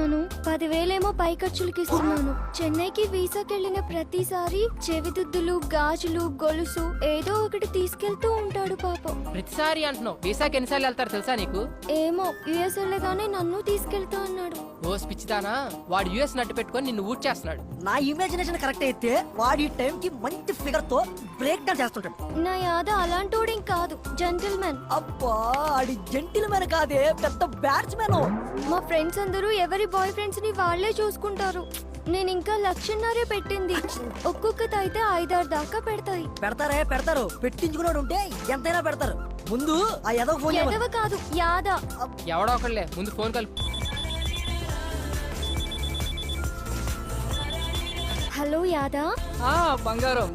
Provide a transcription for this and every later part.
తీసుకుంటున్నాను, 10,000 పై ఖర్చులకి ఇస్తున్నాను. చెన్నైకి వీసాకి వెళ్ళిన ప్రతిసారి చెవిదిద్దులు, గాజులు, గొలుసు ఏదో ఒకటి తీసుకెళ్తూ ఉంటాడు పాపం. ప్రతిసారి అంటున్నావు, వీసాకి ఎన్నిసార్లు వెళ్తారు తెలుసా నీకు? ఏమో, యుఎస్ వెళ్ళగానే నన్ను తీసుకెళ్తా అన్నాడు. ఓ పిచ్చిదానా, వాడు యుఎస్ నట్టు పెట్టుకొని నిన్ను ఊట్ చేస్తున్నాడు. నా ఇమాజినేషన్ కరెక్ట్ అయితే వాడి టైం కి మంచి ఫిగర్ తో బ్రేక్ డాన్స్ చేస్తుంటాడు. నా యాద అలాంటోడేం కాదు, జెంటిల్మెన్. అబ్బా, ఆడి జెంటిల్మెన్ కాదే, పెద్ద బ్యాట్స్మెన్. మా ఫ్రెండ్స్ అందరూ ఎవరి బాయ్ ఫ్రెండ్స్ ని వాళ్లే చూసుకుంటారు. నేను ఇంకా 1,00,000 పెట్టింది. ఒక్కొక్కటి అయితే 5-6 దాకా పెడతాయి. పెడతారు. పెట్టించుకున్నాడు ఉంటే ఎంతైనా పెడతారు. ముందు ఆ ఎదవ ఫోన్ ఎదవ కాదు, యాద. ఎవడో ఒకళ్ళే, ముందు ఫోన్ కలుపు. హలో యాదా. బంగారం.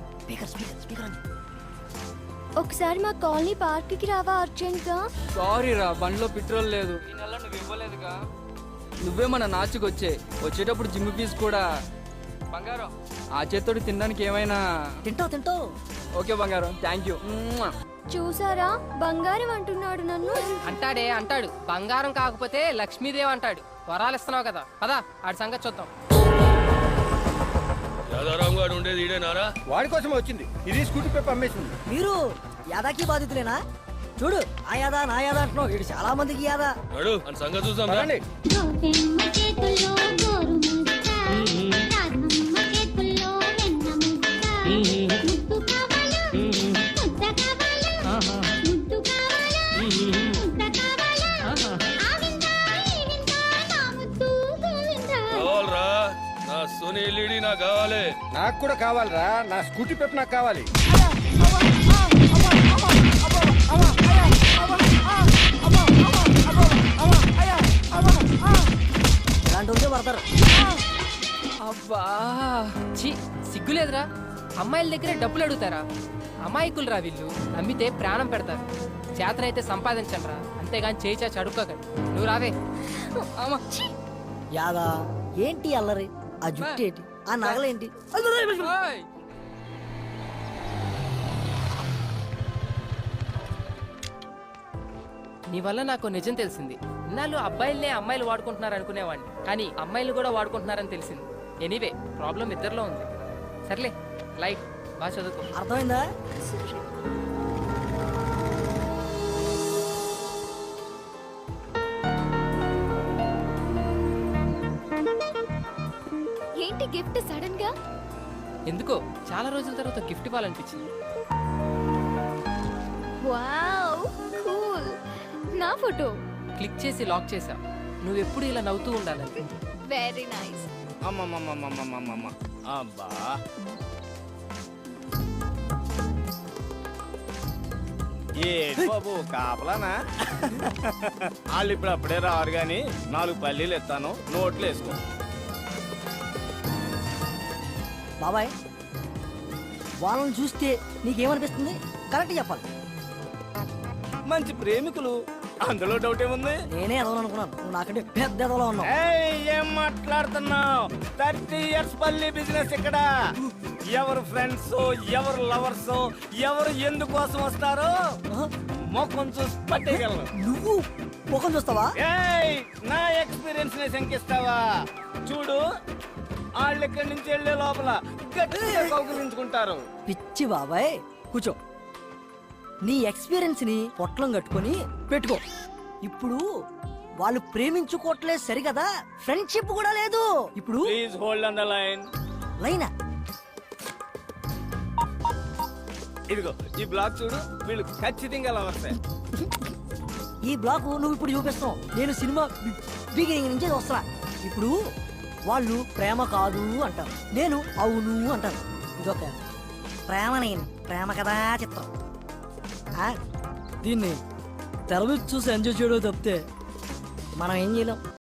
స్పీకర్ ఒకసారి మా కాలనీ పార్క్ కి రావా అర్జెంట్ గా? సారీ రా, బండిలో పెట్రోల్ లేదు. ఈ నెల నువ్వు ఇవ్వలేదుగా. నువ్వే మన నాచుకు వచ్చేటప్పుడు జిమ్ ఫీజు కూడా. బంగారం, ఆ చేత్తోటి తినడానికి ఏమైనా తింటావు. ఓకే బంగారం, థ్యాంక్ యూ. చూసారా, బంగారం అంటున్నాడు నన్ను. అంటాడు. బంగారం కాకపోతే లక్ష్మీదేవి అంటాడు. వరాలు ఇస్తున్నావు కదా, పదా ఆడి సంగతి చూద్దాం. ఉండేది ఈడేనారా? వాడి కోసమే వచ్చింది. ఇది స్కూటీ పేపర్ అమ్మేసింది. మీరు యాదాకి బాధితులేనా? చూడు, ఆ యాదా నా యాదా అంటున్నావు. వీడు చాలా మందికి యాదా. నడు అని సంగతి చూద్దాం. రండి. కావాలరా నా సోనీ ఎల్ఈడి నాకు కావాలి. నాకు కూడా కావాలిరా, నా స్కూటీ పేపర్ నాకు కావాలి. ఇలాంటి ఉంటే పడతారు. అబ్బా ఛీ, సిగ్గులేదురా? అమ్మాయిల దగ్గరే డబ్బులు అడుగుతారా? అమాయకులు వీళ్ళు. నమ్మితే ప్రాణం పెడతారు. చేతనైతే సంపాదించండి రా, అంతేగాని చేయి చాచి అడుక్కోకండి. నువ్వు రావే. యాదా ఏంటి అల్లరి? ఆ జుట్టు ఏంటి? ఆ నగలేంటి? ఓయ్! నీ వల్ల నాకు నిజం తెలిసింది. ఇన్నాళ్ళు అబ్బాయిలనే అమ్మాయిలు వాడుకుంటున్నారు అనుకునేవాడిని, కానీ అమ్మాయిలు కూడా వాడుకుంటున్నారని తెలిసింది. ఎనీవే, ప్రాబ్లం ఇద్దరిలో ఉంది. సర్లే, లైట్ బాగా చదువుకో. అర్థమైందా? ఏంటి గిఫ్ట్ సడన్ గా? ఎందుకో చాలా రోజుల తర్వాత గిఫ్ట్ ఇవ్వాలనిపించింది. Wow, cool. నా ఫోటో క్లిక్ చేసి లాక్ చేసా. నువ్వెప్పుడు ఇలా నవ్వుతూ ఉండాలని. Very nice. అమ్మమ్మమ్మమ్మమ్మమ్మమ్మ. అబ్బా, ఏ బాబు కాపలానా? వాళ్ళు ఇప్పుడు అప్పుడే రారు గాని 4 పల్లీలు ఎత్తాను, నోట్లు వేసుకో. బాబాయ్, వాళ్ళని చూస్తే నీకేమనిపిస్తుంది? కరెక్ట్ చెప్పాలి. మంచి ప్రేమికులు, అందులో డౌట్ ఏముంది? నేనే ఎదవను అనుకున్నాను, నువ్వు నాకంటే పెద్ద ఎదవలో ఉన్నావు. ఏం మాట్లాడుతున్నావు? 30 years పల్లి బిజినెస్ ఇక్కడ. ఎవరు ఫ్రెండ్స్, ఎవరు లవర్స్, ఎవరు ఎందుకోసం వస్తారో మొఖం చూసి పట్టేయగలను. నువ్వు ముఖం చూస్తావా? నా ఎక్స్పీరియన్స్ ని శంకిస్తావా? చూడు, వాళ్ళు ఇక్కడి నుంచి వెళ్లే లోపల గట్టిగా కౌగిలించుకుంటారు. పిచ్చి బాబాయ్, కూర్చో. నీ ఎక్స్పీరియన్స్ ని పొట్లం కట్టుకొని పెట్టుకో. ఇప్పుడు వాళ్ళు ప్రేమించుకోవట్లేదు సరికదా, ఫ్రెండ్షిప్ కూడా లేదు. ఇప్పుడు please hold on the line. లైనా? ఇదిగో ఈ బ్లాక్ చూడు, వీళ్ళు ఖచ్చితంగా లవర్సే. ఈ బ్లాక్ నువ్వు ఇప్పుడు చూపిస్తావు, నేను సినిమా బిగినింగ్ నుంచి వస్తా. ఇప్పుడు వాళ్ళు ప్రేమ కాదు అంటారు, నేను అవును అంటాను. ఇదొక ప్రేమ కదా చిత్రం. దీన్ని తెర చూసి ఎంజాయ్ చేయడం తప్పితే మనం ఏం చేయలేం.